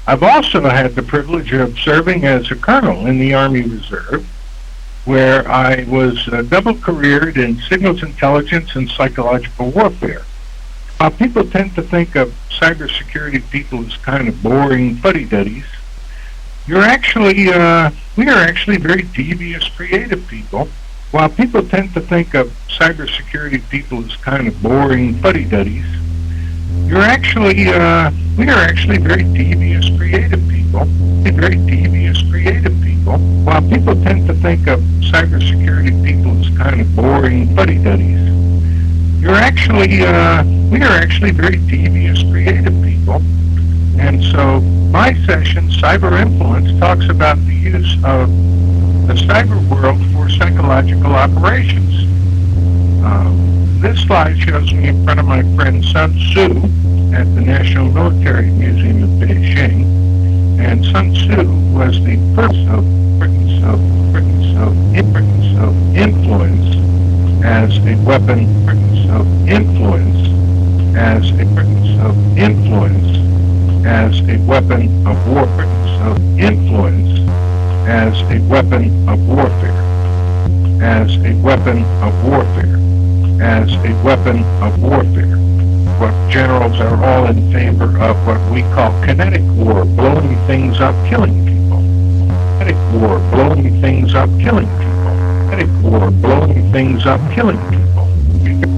I've also had the privilege of serving as a colonel in the Army Reserve, where I was double careered in signals intelligence and psychological warfare. While people tend to think of cybersecurity people as kind of boring fuddy-duddies, we are actually very devious, creative people. While people tend to think of cybersecurity people as kind of boring fuddy-duddies, we are actually very devious, creative people. Very devious, creative people. While people tend to think of cybersecurity people as kind of boring fuddy-duddies, we are actually very devious, creative people. And so my session, Cyber Influence, talks about the use of the cyber world for psychological operations. This slide shows me in front of my friend Sun Tzu at the National Military Museum of Beijing. And Sun Tzu was the first of influence as a weapon of influence as a weapon of warfare, of influence as a weapon of warfare, as a weapon of warfare, as a weapon of warfare. What generals are all in favor of what we call kinetic war, blowing things up, killing people. Kinetic war, blowing things up, killing people. Kinetic war, blowing things up, killing people. You've got to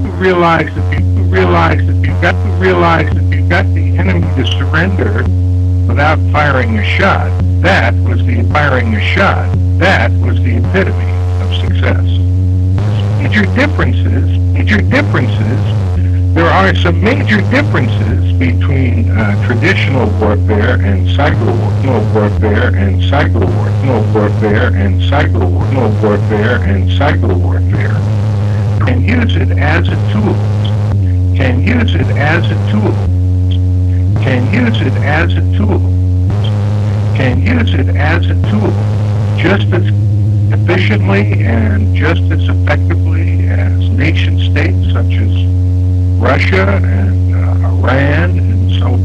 realize that you've got the enemy to surrender without firing a shot. That was the epitome of success. Major differences. There are some major differences between traditional warfare and cyber warfare and cyber warfare and cyber warfare. Can use it as a tool. Can use it as a tool. Can use it as a tool. Can use it as a tool just as efficiently and just as effectively as nation states such as Russia and Iran and so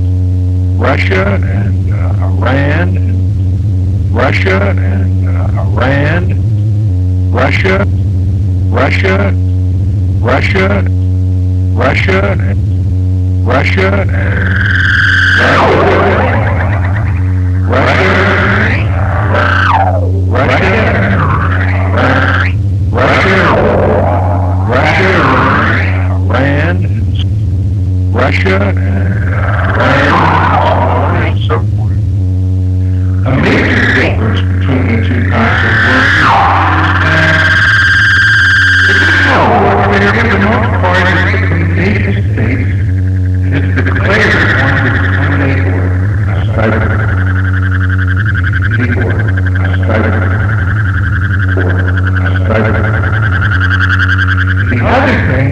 Russia and Iran and Russia and Iran, Russia, Russia, Russia, Russia and Russia and Russia and so forth. A major difference between the two kinds of warfare for the most part is that the nation state is declared one to discriminate the other thing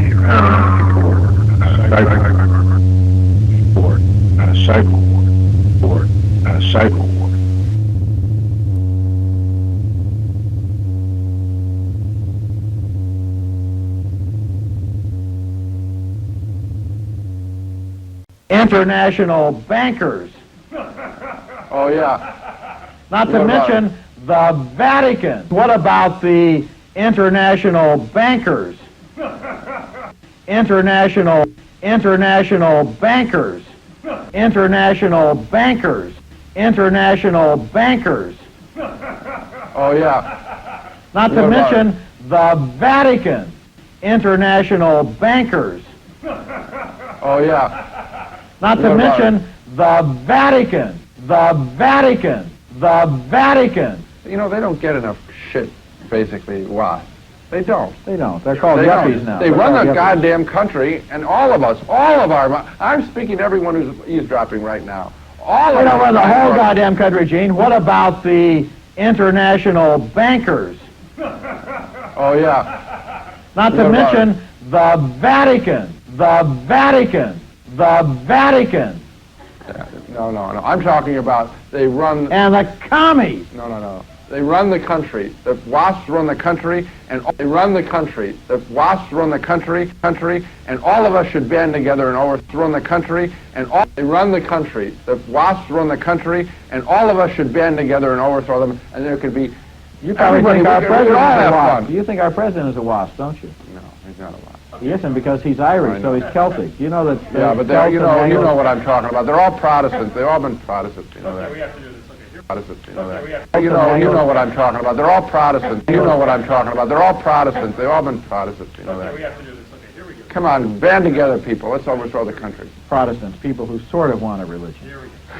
cyber war. International bankers. Oh, yeah. Not to mention the Vatican. What about the international bankers? International bankers. International bankers. International bankers. Oh, yeah. Not to mention the Vatican. International bankers. Oh, yeah. Not to mention the Vatican. The Vatican. The Vatican. You know, they don't get enough shit, basically. Why? They don't. They don't. They're called yuppies now. They run the goddamn country, and all of our... I'm speaking to everyone who's eavesdropping right now. They don't run the whole goddamn country, Gene. What about the international bankers? Oh, yeah. Not to mention the Vatican. The Vatican. The Vatican. No. I'm talking about they run... And the commies. No. They run the country. The WASPs run the country, and they run the country. The WASPs run the country, and all of us should band together and overthrow the country, and they run the country. The WASPs run the country, and all of us should band together and overthrow them, and there could be... You probably think our president is a have WASP. fun. You think our president is a WASP, don't you? No, he's not a WASP. He isn't, because he's Irish, so he's Celtic. You know that... Yeah, but you know what I'm talking about. They're all Protestants. They've all been Protestants, you know that. Protestants, you know that. You know what I'm talking about. They're all Protestants. You know what I'm talking about. They're all Protestants. They've all been Protestants, you know that. Come on, band together, people. Let's overthrow the country. Protestants, people who sort of want a religion.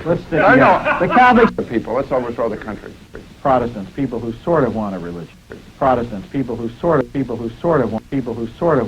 Let's stick I together. know. The Catholics... The people. Let's overthrow the country. Protestants, people who sort of want a religion. Protestants, people who sort of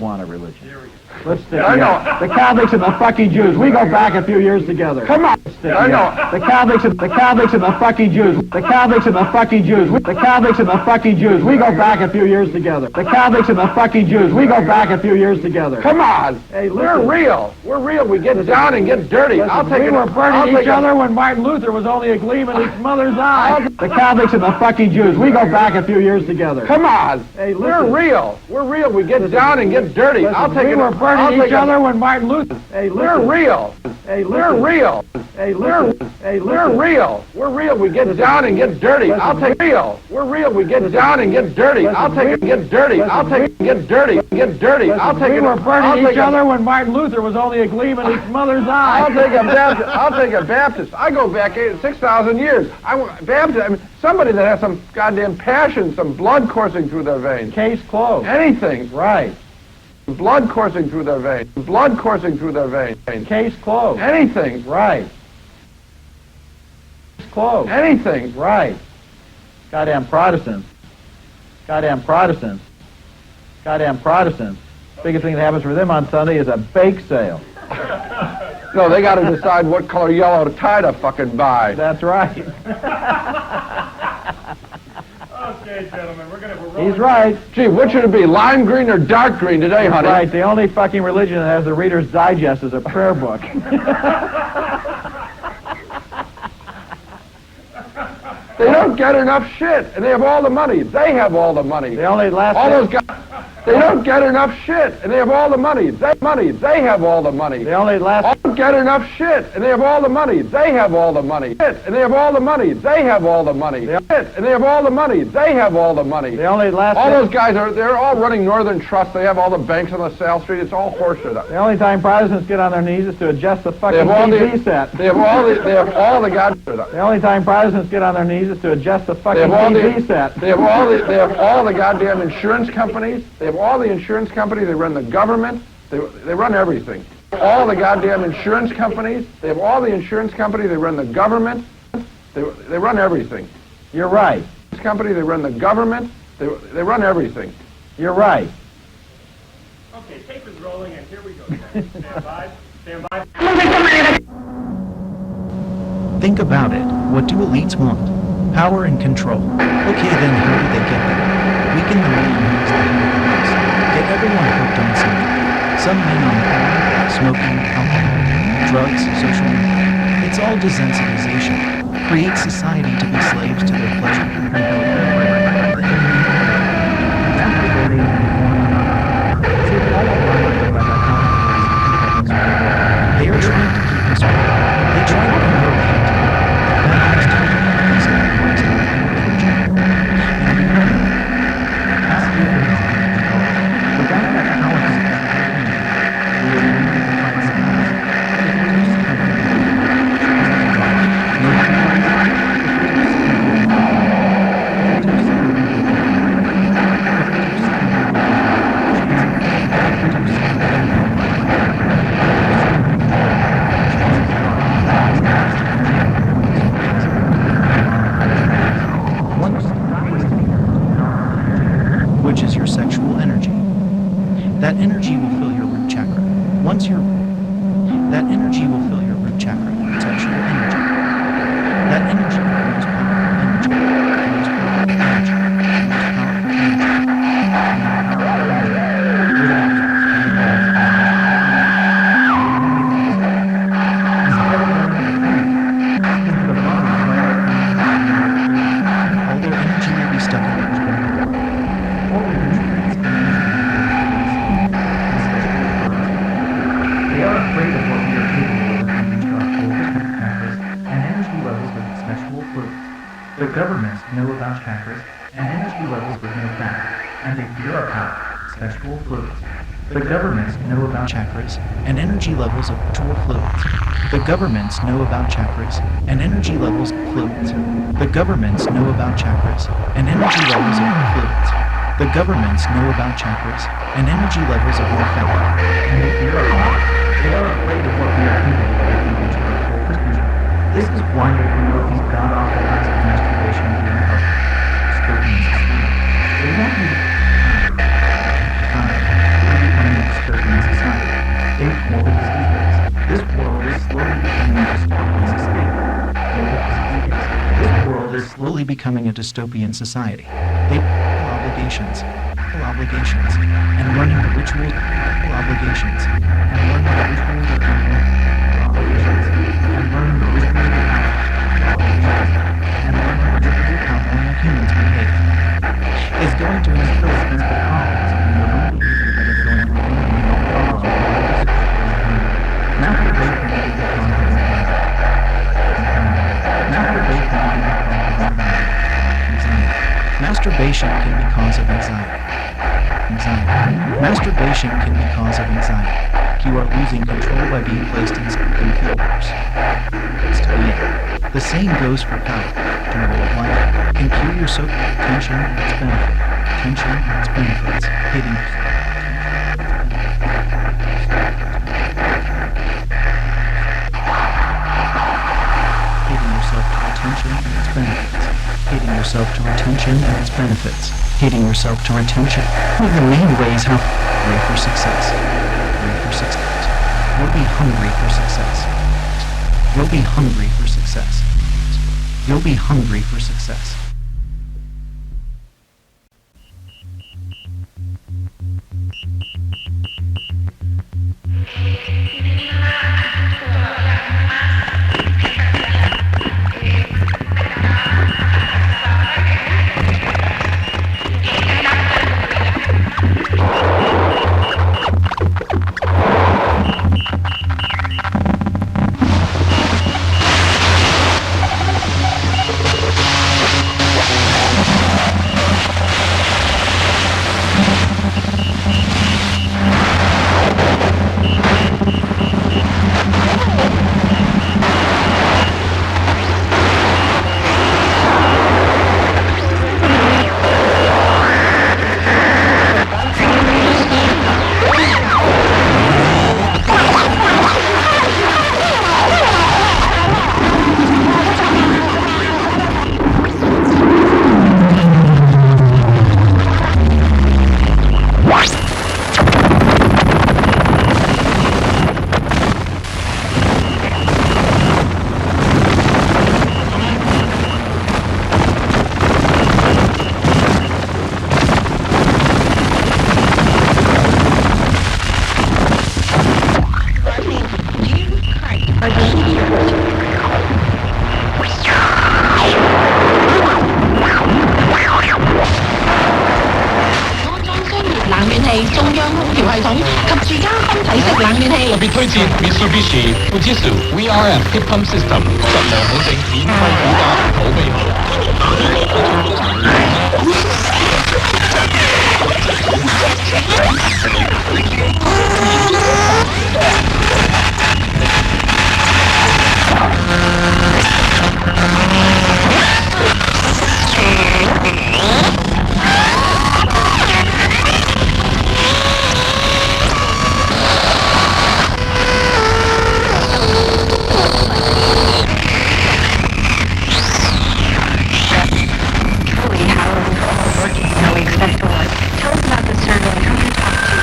want a religion. Let's stick I together. know. The Catholics and the fucking Jews. We go back a few years together. Come on. Let's stick I together. know. The Catholics and the fucking Jews. The Catholics and the fucking Jews. The Catholics and the fucking Jews. We go back a few years together. The Catholics and the fucking Jews. We go back a few years together. Come on. Hey, we're listen. real. We're real. We get down and get dirty. Listen, we were burning each other when Martin Luther was only a gleam in his mother's eye. The Catholics and the fucking Jews. We go back a few years together. Come on. Hey, we're listen. real. We're real. We get down and get dirty. Listen, we were burning each other when Martin Luther... Hey, We're listen. real. Hey, We're listen. real. Hey, listen. Hey, We're listen. real. We're real. We get down and get dirty. Listen, I'll take real. We're real. We get down and get dirty. Listen, I'll take it. Get dirty. listen, I'll take it. Get dirty. Get dirty. I'll take we it. were I'll burning take each it. other when Martin Luther was only a gleam in his mother's eye. I'll take a Baptist. I'll take a Baptist. I go back 6,000 years. I want Baptist. I mean, somebody that has some goddamn passion, some blood coursing through their veins. Case closed. Anything. Right. Blood coursing through their veins. Blood coursing through their veins. Case closed. Anything. Right. Case closed. Anything. Right. Goddamn Protestants. Goddamn Protestants. Goddamn Protestants. Biggest thing that happens for them on Sunday is a bake sale. No, they got to decide what color yellow tie to fucking buy. That's right. Okay, gentlemen, we're He's right. Gee, what should it be, lime green or dark green today, honey? Right. The only fucking religion that has the Reader's Digest is a prayer book. They don't get enough shit, and they have all the money. They have all the money. The only last All those guys, they don't get enough shit, and they have all the money. They have all the money. The only last All don't get enough shit, and they have all the money. They have all the money. Shit, and they have all the money. They have all the money. Shit, and they have all the money. They have all the money. the only last All those guys they're all running Northern Trust. They have all the banks on LaSalle Street. It's all horseshit. the only time Protestants get on their knees is to adjust the They fucking have all TV the set. they have all the goddamn. The only time Protestants get on their knees is to adjust the They fucking have all TV set. they have all the goddamn insurance companies. They have all the insurance companies. They run the government. They run everything. All the goddamn insurance companies. They have all the insurance companies. They run the government. They run everything. You're right. This company. They run the government. They run everything. You're right. Okay, tape is rolling, and here we go. Stand by. Stand by. Think about it. What do elites want? Power and control. Okay, then how do they get there? Weaken the man who is the head of the house. Get everyone hooked on something. Some men on porn, smoking, alcohol, drugs, social media. It's all desensitization. Create society to be slaves to their pleasure. They are trying to keep us away. They try to promote hate. That has to be easy to and remember, as humans, without that power, we will never find The governments know about chakras and energy levels with no fat, and they fear our power, sexual fluids. The governments know about chakras and energy levels of sexual fluids. The governments know about chakras and energy levels of fluids. The governments know about chakras and energy levels of fluids. The governments know about chakras and energy levels of more fat, and they fear our power. They are afraid of what we are capable of if we reach our full potential. This is why they promote these god-awful acts of masturbation being public. Dystopian society. They want you to becoming a dystopian society. Think morbid diseases. This world is slowly becoming a dystopian society. This world is slowly becoming a dystopian society. They obligations, and learning the rituals, obligations, and learning the rituals of obligations, and learning the rituals of and learning the rituals of how normal humans behave. Is going to instill a sense of confidence in your own belief that it's going to eliminate all problems with now that they can be the confidence now that they can be the confidence masturbation can be cause of anxiety. Masturbation can be cause of anxiety. You are losing control by being placed in something feel worse. The same goes for power. Control of life can cure your so tension and its benefit. Tension and its benefits. Hitting yourself to attention and its benefits. Hating yourself to attention and its benefits. Hating yourself to attention. One of the main ways how hungry for success. You'll be hungry for success. You'll be hungry for success. You'll be hungry for success. Mitsubishi Fujitsu VRM Heat Pump System 實量保證免費估價，口碑好。Tell us about the survey. Who you talked to?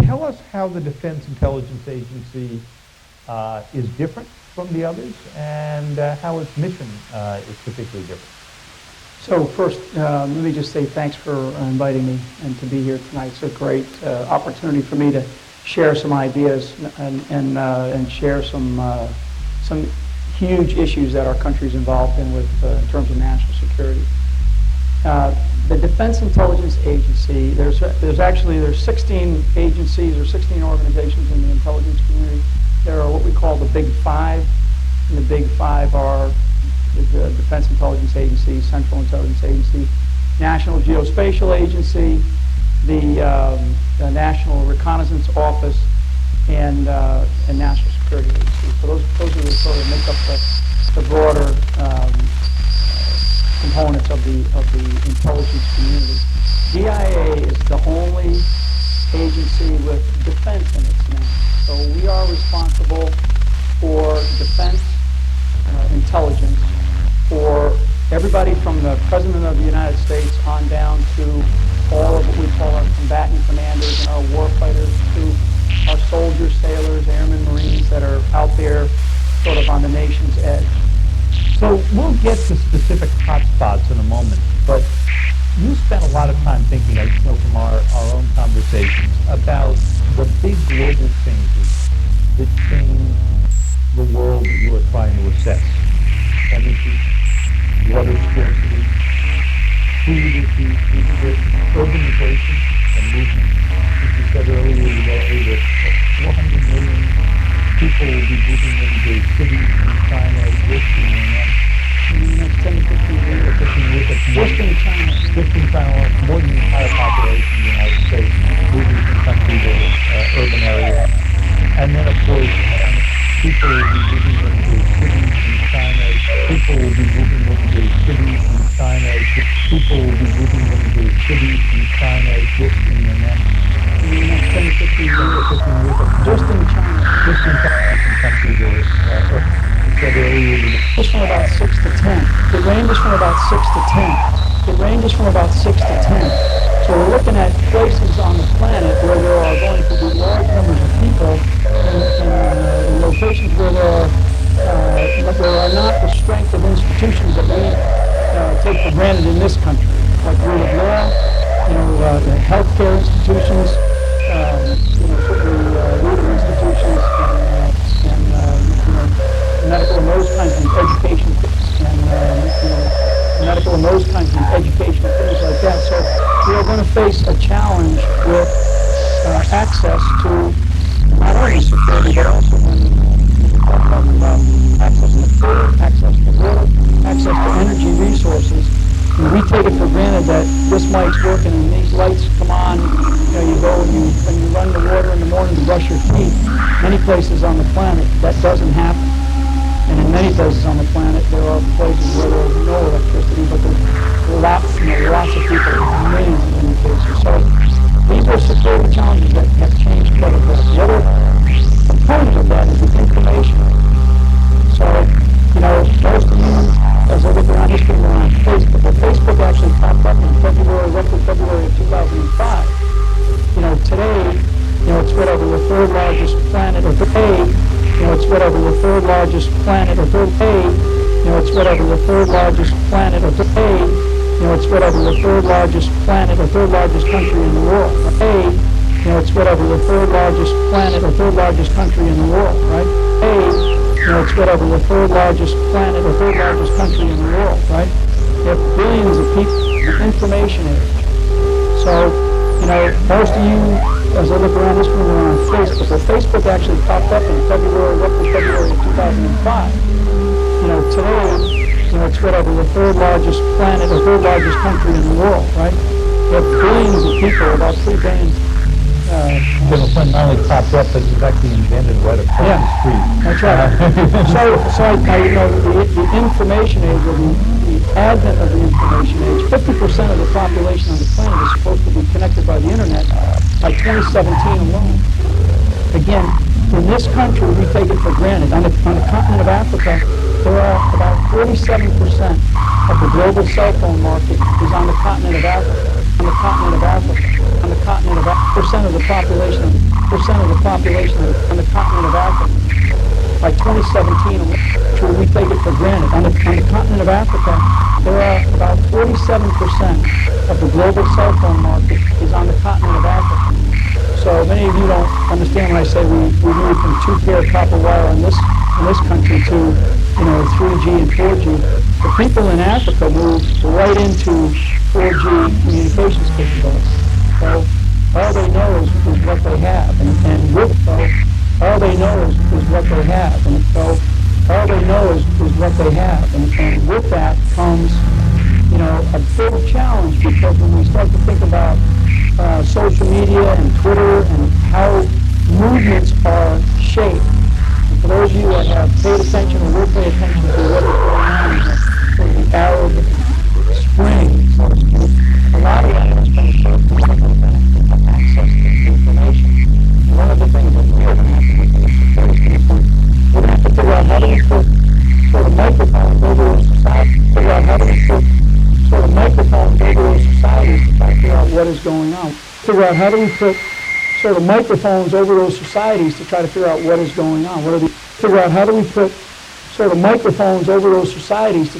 Tell us how the Defense Intelligence Agency is different from the others and how its mission is particularly different. So first, let me just say thanks for inviting me and to be here tonight. It's a great opportunity for me to share some ideas and share some huge issues that our country is involved in with in terms of national security. The Defense Intelligence Agency, there's 16 agencies or 16 organizations in the intelligence community. There are what we call the Big Five, and the Big Five are the Defense Intelligence Agency, Central Intelligence Agency, National Geospatial Agency, the National Reconnaissance Office, and National Security Agency. So those are the sort of make up the broader components of the intelligence community. DIA is the only agency with defense in its name. So we are responsible for defense intelligence for everybody from the President of the United States on down to all of what we call our combatant commanders and our warfighters, to our soldiers, sailors, airmen, Marines that are out there sort of on the nation's edge. So we'll get to specific hotspots in a moment, but you spent a lot of time thinking, I know from our own conversations, about the big global changes that change the world that you are trying to assess. Energy, water scarcity, food issues, urbanization and movement. As you said earlier today, that 400 million people will be moving into cities in China this year and next. In the next 10 to 15 years, just in China. Just in China, more than the entire population of the United States moving from country to urban areas. And then, of course, people will be moving into cities in China. People will be moving into cities in China. People will be moving into cities in China just in the next 10 to 15 years. Just in China. Just in China, from country to Just from about 6 to 10. It ranges from about 6 to 10. it ranges from about 6 to 10. So we're looking at places on the planet where there are going to be large numbers of people in locations where there are not the strength of institutions that we take for granted in this country, like rule of law, the healthcare institutions, certainly legal institutions, and medical and those kinds of education, and medical and those kinds of education, things like that. So we are going to face a challenge with access to not only security, but also when we're talking about access to food, access to water, access to energy resources. And we take it for granted that this mic's working and these lights come on. You go and when you run the water in the morning to brush your teeth. Many places on the planet that doesn't happen. And in many places on the planet, there are places where there's no electricity, but there's lots of people, millions in many cases. So these are security challenges that have changed quite a bit. The other component of that is the information. So, most of you, as I look around history, were on Facebook. But Facebook actually popped up in roughly February of 2005. Today, it's whatever the third largest planet, or today, it's whatever the third largest planet, or today, it's whatever the third largest planet, or today, it's whatever the third largest planet, or third largest country in the world. Today, it's whatever the third largest planet, or third largest country in the world, right? Today, it's whatever the third largest planet or third largest country in the world, right? You have billions of people, information age. So, most of you, as I look around this room, are on Facebook. Well, Facebook actually popped up in roughly February of 2005. Today, it's whatever the third largest planet or third largest country in the world, right? You have billions of people, about 3 billion. General Clinton not only popped up, but he's actually invented right across the street. That's right. The information age, or the advent of the information age, 50% of the population on the planet is supposed to be connected by the internet by 2017 alone. Again, in this country, we take it for granted. On the continent of Africa, there are about 47% of the global cell phone market is on the continent of Africa. On the continent of Africa. On the continent of Africa. Percent of the population on the continent of Africa. By 2017, we take it for granted. On the continent of Africa, there are about 47% of the global cell phone market is on the continent of Africa. So many of you don't understand when I say we moved from 2-pair copper wire in this country to 3G and 4G. The people in Africa moved right into 4G communications capability. So all they know is what they have, and with all they know is what they have, and so all they know is what they have, and with that comes a big challenge, because when we start to think about social media and Twitter and how movements are shaped, and for those of you that have paid attention or will pay attention to what is going on in the Arab Spring, so to speak, a lot of that has been access to information. And one of the things that we're going to have to do is we're going to have to figure out how do we put sort of microphones over in society, figure out how do we put sort of microphones over in societies to try to figure out what is going on. Figure out how do we put sort of microphones over those societies to try to figure out what is going on. Figure out how do we put sort of microphones over those societies to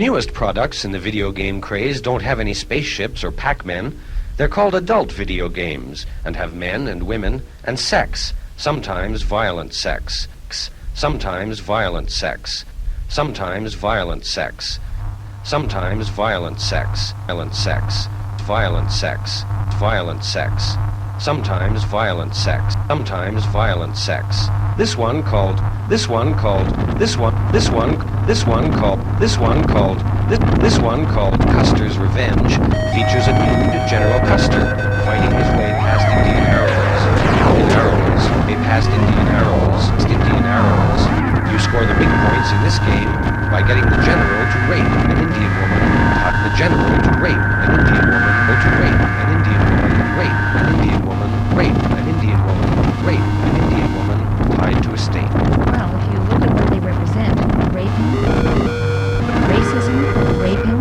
newest products in the video game craze don't have any spaceships or Pac-Men. They're called adult video games and have men and women and sex, sometimes violent sex, sometimes violent sex, sometimes violent sex, sometimes violent sex, violent sex, violent sex, violent sex, sometimes violent sex, sometimes violent sex. This one called Custer's Revenge features a nude General Custer fighting his way past Indian arrows. You score the big points in this game by getting the general to rape an Indian woman, the general to rape an Indian woman, or to rape an Indian woman, rape an Indian woman, rape an Indian woman, rape an Indian woman, tied to a stake. Well, if you look at what they represent, raping, racism, raping,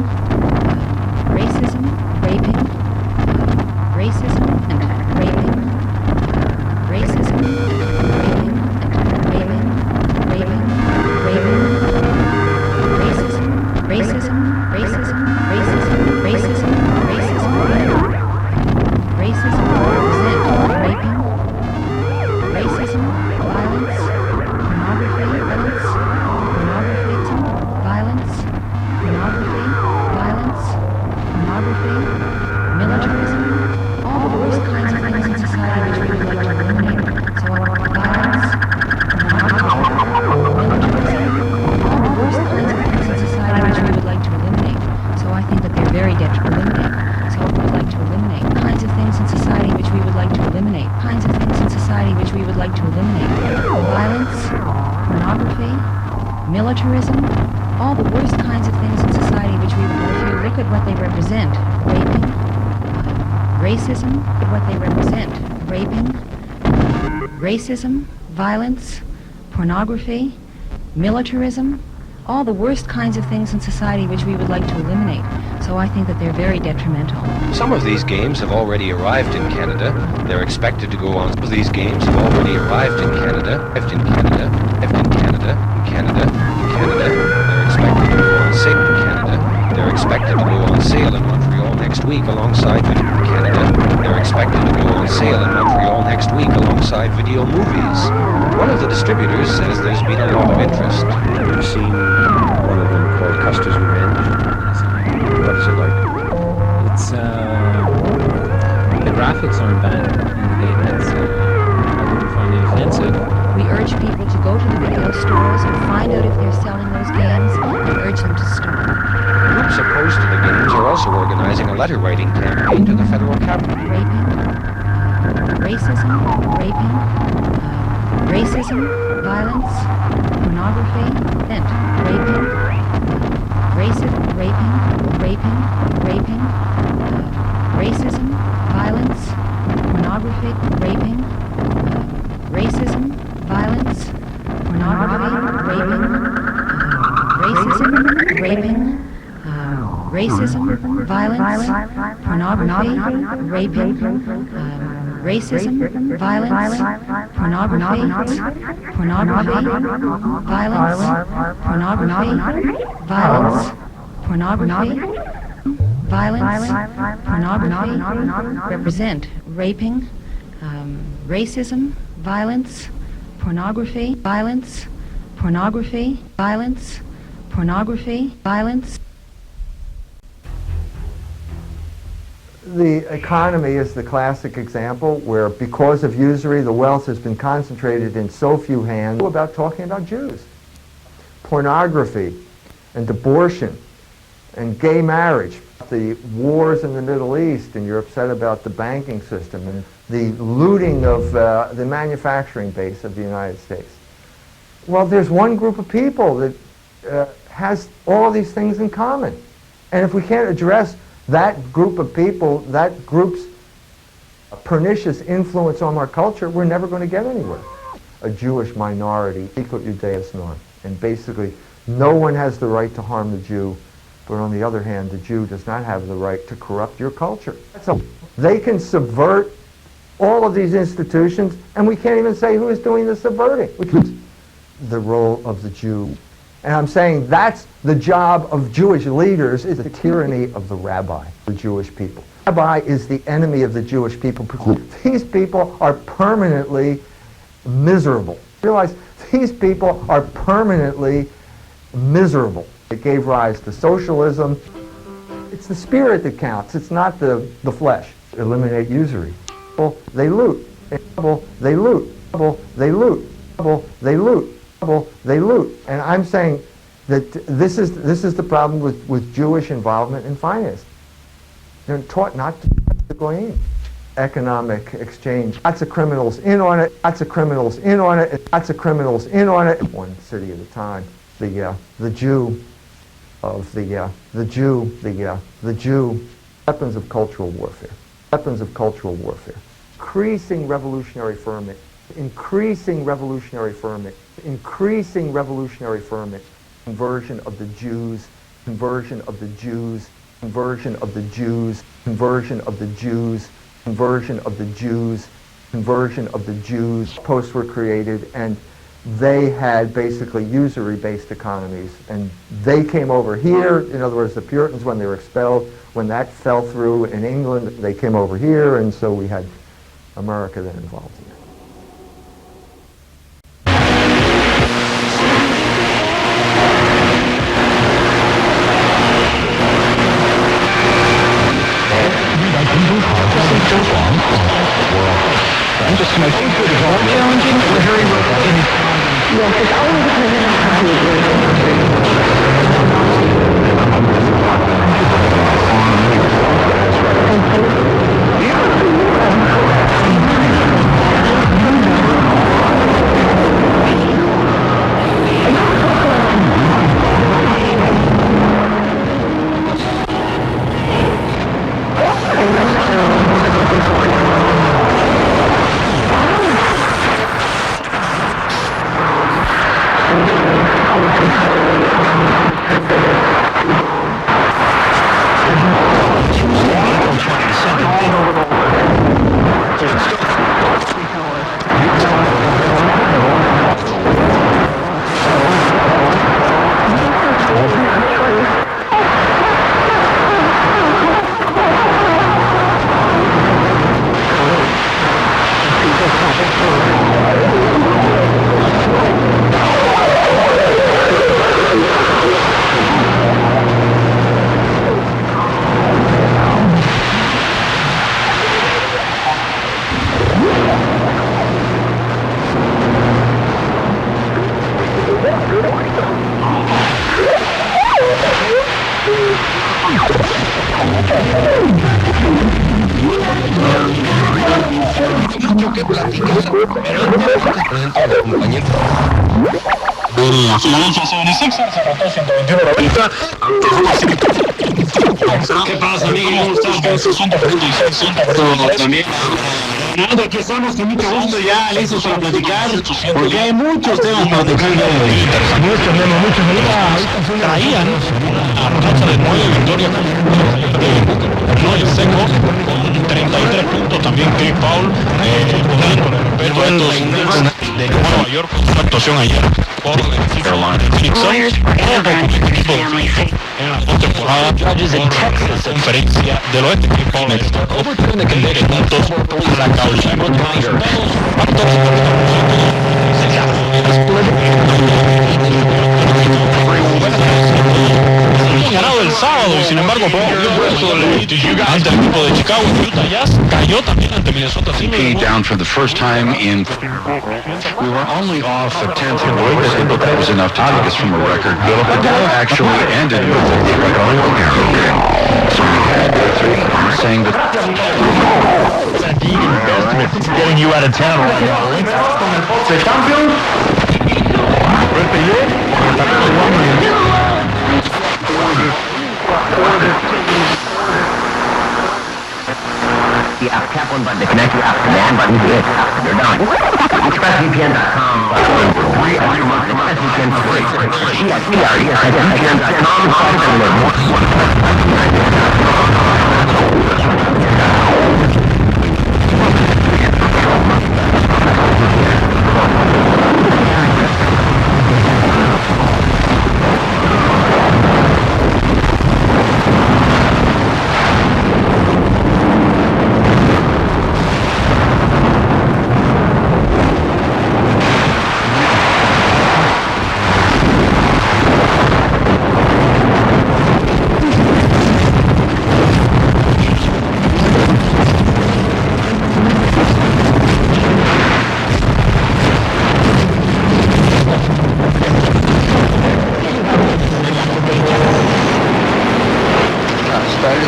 racism, raping, racism, and raping, racism, raping, raping, raping, raping, racism, racism, racism, racism, racism, racism, racism, represent raping, racism, violence, pornography, violence, pornography, militarism, all the worst kinds of things in society which we would like to eliminate. So violence, pornography, militarism, all the worst kinds of things in society which we would like to eliminate. So I think that they're very detrimental. So we would like to eliminate kinds of things in society which we would like to eliminate. Kinds of things in society which we would like to eliminate. Violence, pornography, militarism, all the worst kinds of things in society which we would like to look at what they represent. Raping, racism, what they represent. Raping, racism, violence, pornography, militarism, all the worst kinds of things in society which we would like to eliminate. So I think that they're very detrimental. Some of these games have already arrived in Canada. They're expected to go on. Some of these games have already arrived in Canada. They're expected to go on sale in Canada. They're expected to go on sale in Montreal next week alongside Canada. They're expected to go on sale in Montreal next week alongside video movies. One of the distributors says there's been a lot of interest. Have you seen one of them called Custer's Revenge? What is it like? It's the graphics aren't bad in the game. I wouldn't find it offensive. We urge people to go to the video stores and find out if they're selling those games and urge them to stop. Groups opposed to the games are also organizing a letter-writing campaign to the federal capital. Raping, racism, violence, pornography, and raping, racism, violence, pornography, raping, racism, violence, pornography, raping, racism, violence, pornography, raping, racism, violence, pornography, represent raping, racism, violence, pornography, violence. The economy is the classic example where, because of usury, the wealth has been concentrated in so few hands. About talking about Jews. Pornography and abortion and gay marriage. The wars in the Middle East, and you're upset about the banking system and the looting of the manufacturing base of the United States. Well, there's one group of people that has all these things in common. And if we can't address that group of people, that group's pernicious influence on our culture, we're never going to get anywhere. A Jewish minority, secret Judaism norm. And basically, no one has the right to harm the Jew, but on the other hand, the Jew does not have the right to corrupt your culture. So they can subvert all of these institutions, and we can't even say who is doing the subverting, which is the role of the Jew And I'm saying that's the job of Jewish leaders, is the tyranny of the rabbi, the Jewish people. The rabbi is the enemy of the Jewish people. These people are permanently miserable. Realize these people are permanently miserable. It gave rise to socialism. It's the spirit that counts. It's not the flesh. Eliminate usury. Well, they loot. They loot. They loot. They loot. They loot. And I'm saying that this is the problem with Jewish involvement in finance. They're taught not to go in. Economic exchange. Lots of criminals in on it. Lots of criminals in on it. Lots of criminals in on it. One city at a time. The Jew. Weapons of cultural warfare. Weapons of cultural warfare. Increasing revolutionary ferment. Increasing revolutionary ferment. Increasing revolutionary ferment. Conversion of the Jews. Conversion of the Jews. Conversion of the Jews. Conversion of the Jews. Conversion of the Jews. Conversion of the Jews. Posts were created, and they had basically usury-based economies, and they came over here. In other words, the Puritans, when they were expelled, when that fell through in England, they came over here, and so we had America then involved in it. I'm just going to think it is all challenging or very yes, it's always dependent on how you Filadelfia 76ers se rotó 121-90. ¿Qué pasa, amigo? ¿Cómo estás? 146 también. Nada, aquí estamos con mucho gusto ya listos para platicar, porque hay muchos temas para platicar. Tenemos muchos. Traían una racha de 9 victorias no el seco con 33 puntos, también Chris Paul con el respeto a estos de Nueva York con su actuación ayer por el equipo de Phoenix Suns, el equipo de Phoenix en la postemporada por la conferencia del oeste. Chris Paul es de puntos a la causa. Ganado el sábado y sin embargo ante el equipo de Chicago, Utah Jazz cayó también ante Minnesota Timberwolves. Down for the first time in we were only off a tenth of a way, but that was enough to take us from a record. The game actually ended with a so we had saying that getting you out of town right now. The champions. The app tap one button to connect your app command button to it. You're done. ExpressVPN.com. Free every month. ExpressVPN for free. ExpressVPN.com.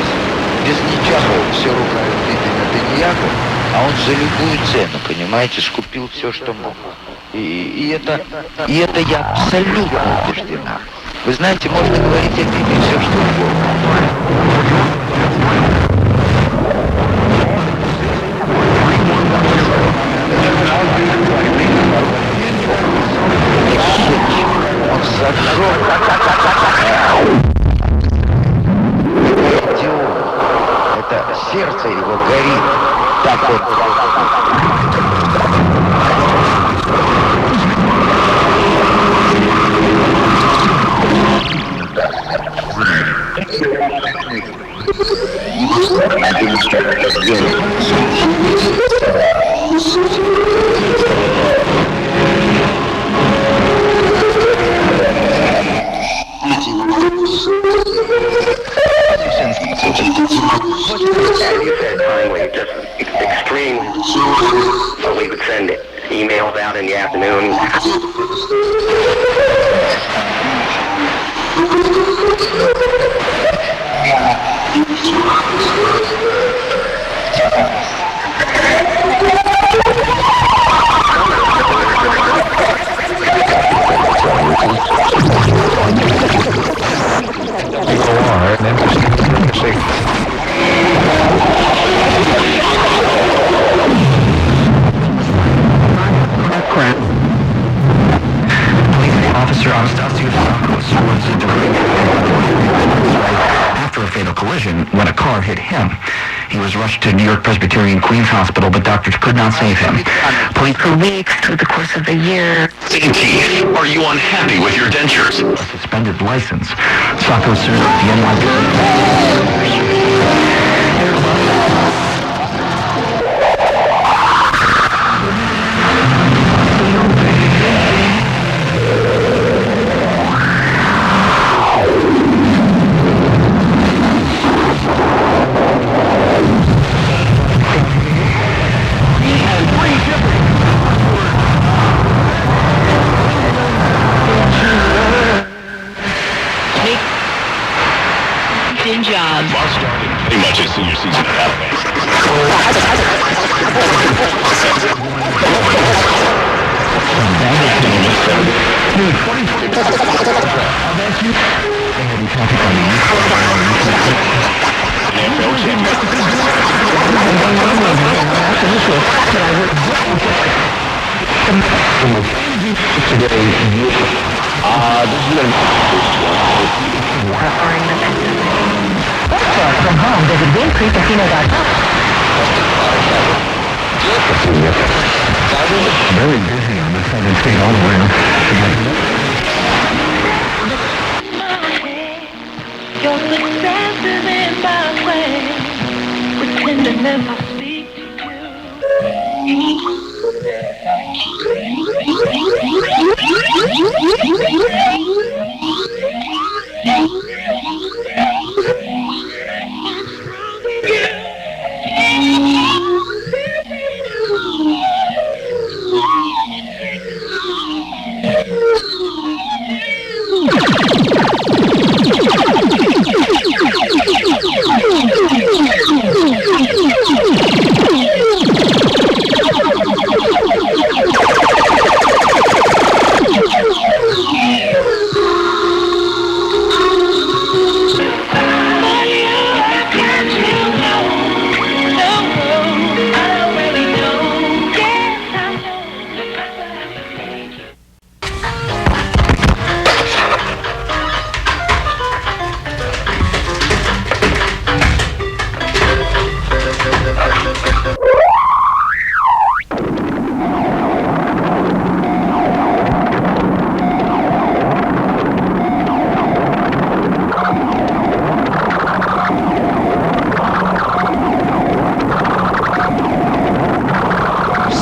есть без Нетяхова все ругают Нетаньяху, а он за любую цену, понимаете, скупил все, что мог. И это я абсолютно убеждена. Вы знаете, можно говорить о Библии все, что угодно. Он зажег. Это сердце его горит. Так вот. Extreme, but we would send emails out in the afternoon. Officer Anastasius Sakos was after a fatal collision when a car hit him. He was rushed to New York Presbyterian Queens Hospital, but doctors could not save him. Police for weeks through the course of the year. Teeth, are you unhappy with your dentures? A suspended license. Sakos served the NYPD. Jobs. Mark started pretty much his senior season at Alabama. From home, visit GameCreekCasino.com. Very busy on the 7th Street all Your success is in my way. Pretending never speak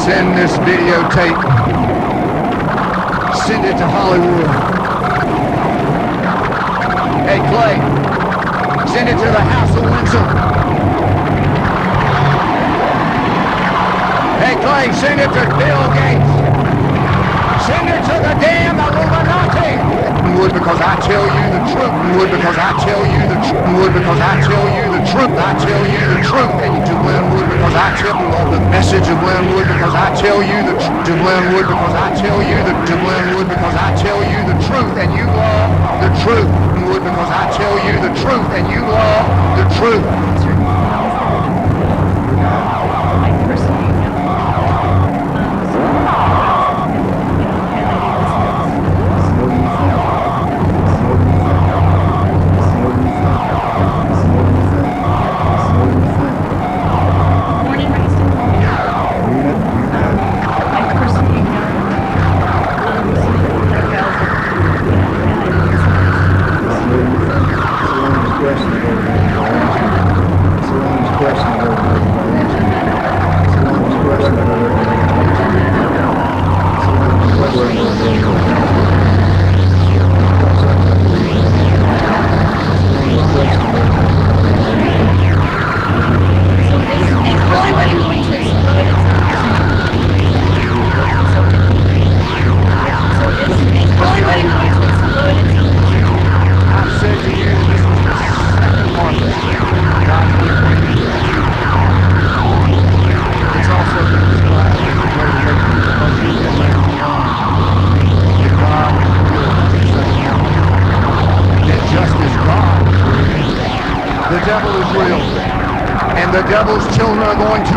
Send this videotape. Send it to Hollywood. Hey, Clay. Send it to the House of Windsor. Hey, Clay, send it to Bill Gates. Send it to the damn Illuminati. Wood, because I tell you the truth. Wood, because I tell you the truth. Wood, because I tell you the truth. I tell you the truth. And you to Glenwood, because I tell you the message of Glenwood, because I tell you the truth. To Glenwood, because I tell you the to Glenwood, because I tell you the truth, and you love the truth. Wood, because I tell you the truth, and you love the truth. The devil is real, and the devil's children are going to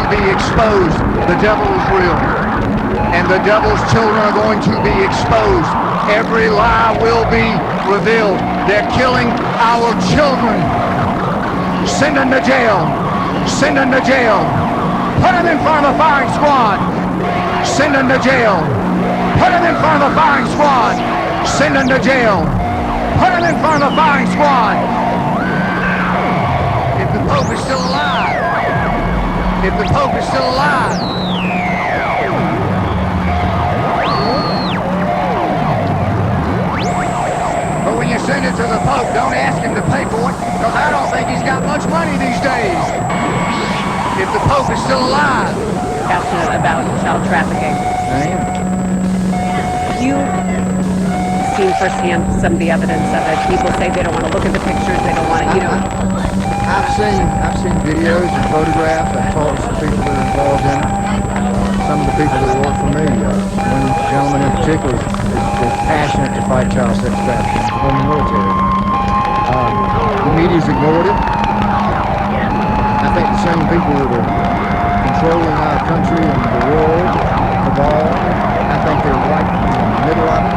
be exposed. Every lie will be revealed. They're killing our children. Send them to jail. Send them to jail. Put them in front of a firing squad. Send them to jail. Put them in front of a firing squad. Send them to jail. Put them in front of a firing squad. If the Pope is still alive. If the Pope is still alive. But when you send it to the Pope, don't ask him to pay for it, because I don't think he's got much money these days. If the Pope is still alive. Passionate about child trafficking. I am. You've seen firsthand some of the evidence of it. People say they don't want to look at the pictures, they don't want to, you know. I've seen videos and photographs. I've talked to some people that are involved in it. Some of the people that work for me. One gentleman in particular is passionate to fight child sex trafficking in the military. The media's ignored it. I think the same people that are controlling our country and the world cabal, I think they're right in the middle of it.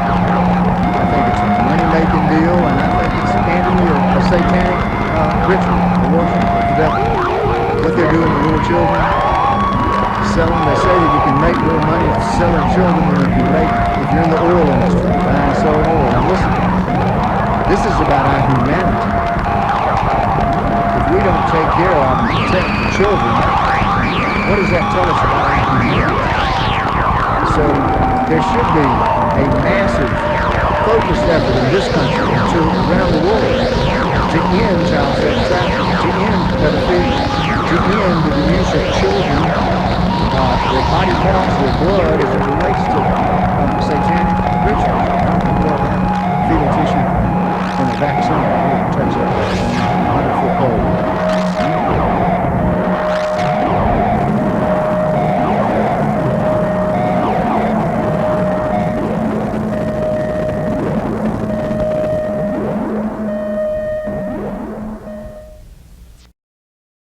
I think it's a money-making deal, and I think it's candidly a satanic ritual, the worship of the devil. What they're doing to little children, selling, they say that you can make more money selling children than you can make if you're in the oil industry, buying and selling oil. Now listen, this is about our humanity. If we don't take care of and protect the children, what does that tell us about our humanity? So there should be a massive, focused effort in this country to around the world to end child sex trafficking, to end pedophilia, to end the use of children, their body parts, their blood, as it relates to